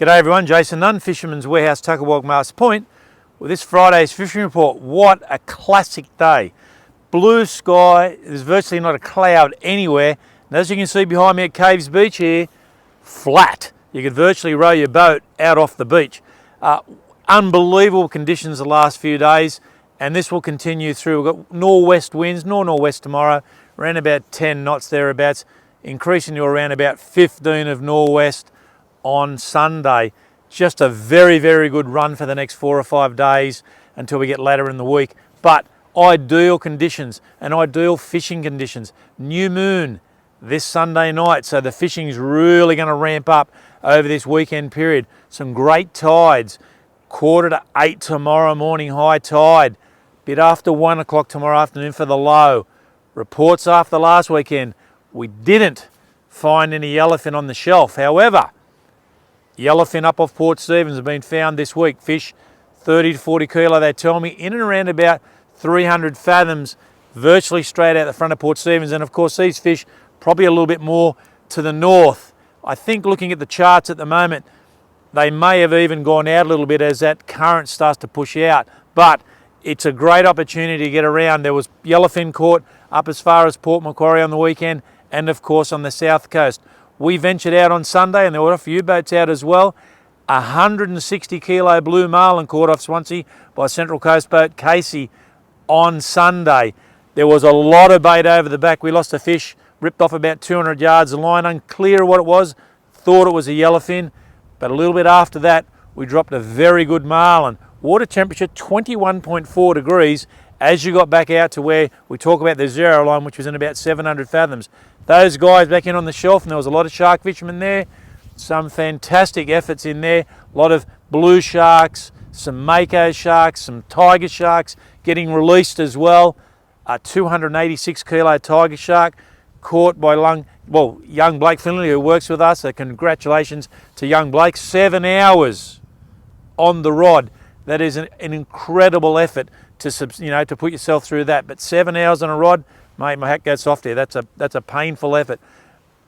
G'day everyone, Jason Nunn, Fisherman's Warehouse, Tuckerwog, Masters Point. With this Friday's fishing report, what a classic day. Blue sky, there's virtually not a cloud anywhere. And as you can see behind me at Caves Beach here, flat. You could virtually row your boat out off the beach. Unbelievable conditions the last few days, and this will continue through. We've got northwest winds, northwest tomorrow, around about 10 knots thereabouts, increasing to around about 15 of northwest on Sunday. Just a very, very good run for the next 4 or 5 days until we get later in the week. But ideal conditions and ideal fishing conditions. New moon this Sunday night, so the fishing's really going to ramp up over this weekend period. Some great tides. 7:45 tomorrow morning high tide. Bit after 1 o'clock tomorrow afternoon for the low. Reports after last weekend, we didn't find any yellowfin on the shelf. However, yellowfin up off Port Stephens have been found this week. Fish 30 to 40 kilo, they tell me, in and around about 300 fathoms, virtually straight out the front of Port Stephens. And of course, these fish probably a little bit more to the north. I think looking at the charts at the moment, they may have even gone out a little bit as that current starts to push out. But it's a great opportunity to get around. There was yellowfin caught up as far as Port Macquarie on the weekend, and of course on the south coast. We ventured out on Sunday, and there were a few boats out as well. 160 kilo blue marlin caught off Swansea by Central Coast boat Casey on Sunday. There was a lot of bait over the back. We lost a fish, ripped off about 200 yards of line, unclear what it was, thought it was a yellowfin, but a little bit after that, we dropped a very good marlin. Water temperature 21.4 degrees as you got back out to where we talk about the zero line, which was in about 700 fathoms. Those guys back in on the shelf, and there was a lot of shark fishermen there. Some fantastic efforts in there. A lot of blue sharks, some mako sharks, some tiger sharks getting released as well. A 286 kilo tiger shark caught by young Blake Finley, who works with us. So congratulations to young Blake. 7 hours on the rod. That is an incredible effort to put yourself through that. But 7 hours on a rod, mate, my hat goes off there. That's a painful effort.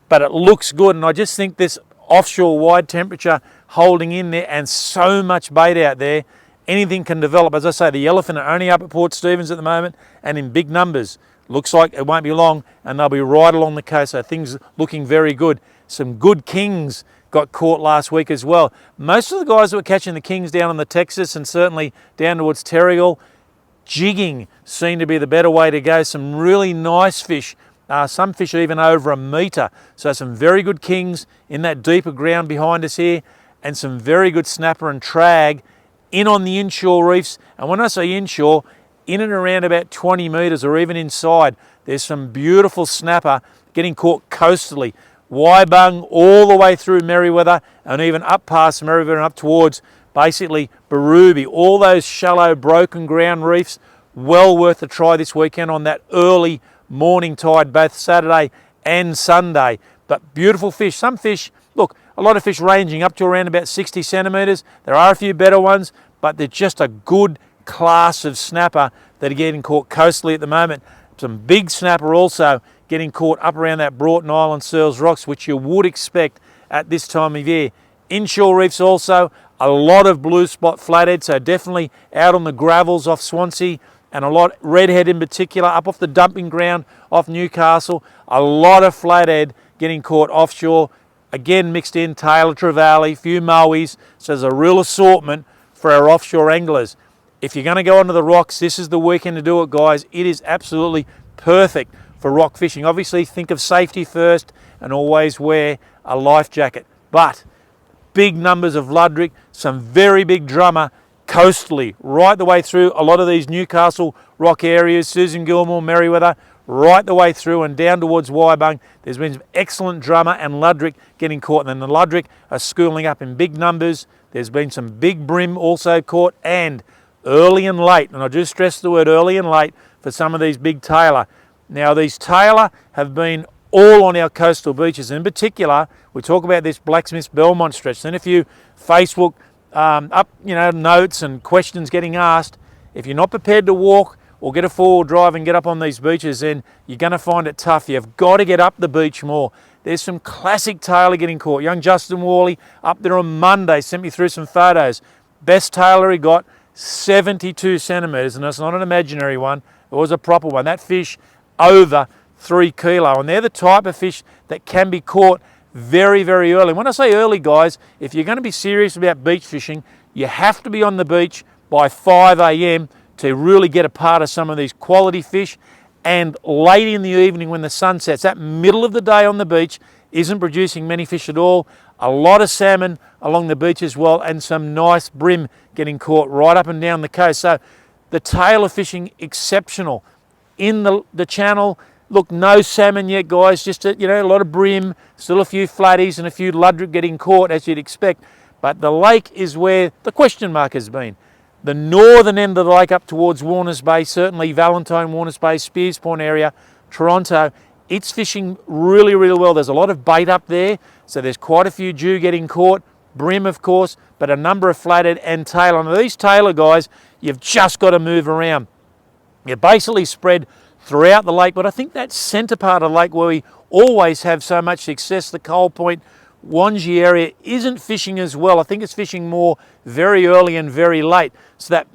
But it looks good, and I just think this offshore wide temperature holding in there and so much bait out there, anything can develop. As I say, the yellowfin are only up at Port Stephens at the moment and in big numbers. Looks like it won't be long and they'll be right along the coast, so things looking very good. Some good kings got caught last week as well. Most of the guys that were catching the kings down on the Texas and certainly down towards Terrigal, jigging seemed to be the better way to go. Some really nice fish. Some fish even over a metre. So some very good kings in that deeper ground behind us here, and some very good snapper and trag in on the inshore reefs. And when I say inshore, in and around about 20 metres or even inside, there's some beautiful snapper getting caught coastally. Waibung all the way through Merewether and even up past Merewether and up towards basically Barooby. All those shallow broken ground reefs, well worth a try this weekend on that early morning tide, both Saturday and Sunday. But beautiful fish. Some fish, look, a lot of fish ranging up to around about 60 centimetres. There are a few better ones, but they're just a good class of snapper that are getting caught coastally at the moment. Some big snapper also getting caught up around that Broughton Island, Searles Rocks, which you would expect at this time of year. Inshore reefs also, a lot of blue spot flathead, so definitely out on the gravels off Swansea, and a lot, redhead in particular, up off the dumping ground off Newcastle. A lot of flathead getting caught offshore. Again, mixed in Taylor Trevally, few mowies, so there's a real assortment for our offshore anglers. If you're going to go onto the rocks, this is the weekend to do it, guys. It is absolutely perfect for rock fishing. Obviously, think of safety first and always wear a life jacket. But big numbers of luderick, some very big drummer coastally, right the way through a lot of these Newcastle rock areas, Susan Gilmore, Merewether, right the way through and down towards Waibung. There's been some excellent drummer and luderick getting caught, and then the luderick are schooling up in big numbers. There's been some big brim also caught, and early and late, and I do stress the word early and late for some of these big tailor. Now these tailor have been all on our coastal beaches. In particular, we talk about this Blacksmiths Belmont stretch. Then a few Facebook notes and questions getting asked. If you're not prepared to walk or get a four-wheel drive and get up on these beaches, then you're going to find it tough. You've got to get up the beach more. There's some classic tailor getting caught. Young Justin Worley up there on Monday sent me through some photos. Best tailor he got, 72 centimetres, and it's not an imaginary one. It was a proper one. That fish over 3 kilo, and they're the type of fish that can be caught very, very early. When I say early, guys, if you're going to be serious about beach fishing, you have to be on the beach by 5 a.m. to really get a part of some of these quality fish. And late in the evening when the sun sets, that middle of the day on the beach isn't producing many fish at all. A lot of salmon along the beach as well, and some nice brim getting caught right up and down the coast. So the tailor fishing, exceptional. In the channel, look, no salmon yet, guys, just a lot of brim, still a few flatties and a few ludric getting caught, as you'd expect. But the lake is where the question mark has been. The northern end of the lake up towards Warners Bay, certainly Valentine, Warners Bay, Spears Point area, Toronto, it's fishing really, really well. There's a lot of bait up there, so there's quite a few dew getting caught, brim of course, but a number of flathead and tailor. Now these tailor guys, you've just got to move around. You're basically spread throughout the lake, but I think that centre part of the lake where we always have so much success, the Coal Point, Swansea area, isn't fishing as well. I think it's fishing more very early and very late. So that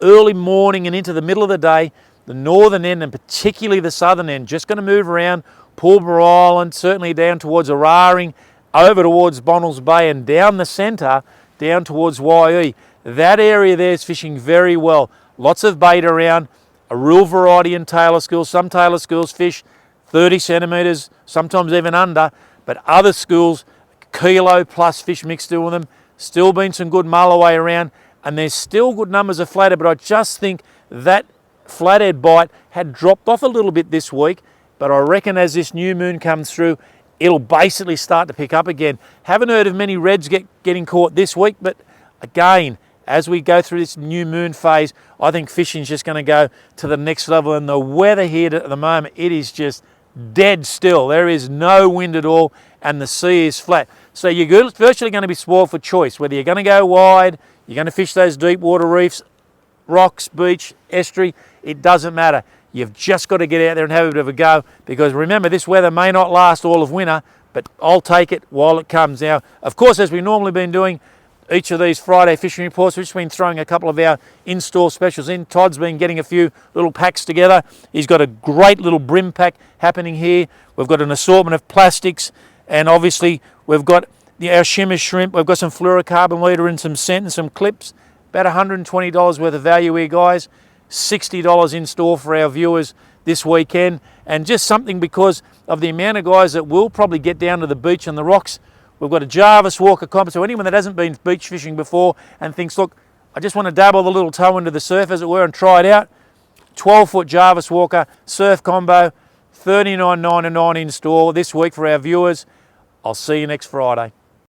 early morning and into the middle of the day, the northern end and particularly the southern end, just going to move around Pulborough Island, certainly down towards Araring, over towards Bonnells Bay and down the centre, down towards YE. That area there is fishing very well. Lots of bait around, a real variety in tailor schools. Some tailor schools fish 30 centimetres, sometimes even under, but other schools, kilo plus fish mixed in with them. Still been some good mulloway around, and there's still good numbers of flathead, but I just think that flathead bite had dropped off a little bit this week, but I reckon as this new moon comes through, it'll basically start to pick up again. Haven't heard of many reds getting caught this week, but again, as we go through this new moon phase, I think fishing's just going to go to the next level, and the weather here at the moment, it is just dead still. There is no wind at all, and the sea is flat. So you're virtually going to be spoiled for choice, whether you're going to go wide, you're going to fish those deep water reefs, rocks, beach, estuary, it doesn't matter. You've just got to get out there and have a bit of a go, because remember, this weather may not last all of winter, but I'll take it while it comes. Now, of course, as we've normally been doing each of these Friday fishing reports, we've just been throwing a couple of our in-store specials in. Todd's been getting a few little packs together. He's got a great little brim pack happening here. We've got an assortment of plastics, and obviously we've got our shimmer shrimp. We've got some fluorocarbon leader and some scent and some clips. About $120 worth of value here, guys. $60 in store for our viewers this weekend, and just something because of the amount of guys that will probably get down to the beach and the rocks. We've got a Jarvis Walker comp, so anyone that hasn't been beach fishing before and thinks, look, I just want to dabble the little toe into the surf, as it were, and try it out, 12-foot Jarvis Walker surf combo, $39.99 in store this week for our viewers. I'll see you next Friday.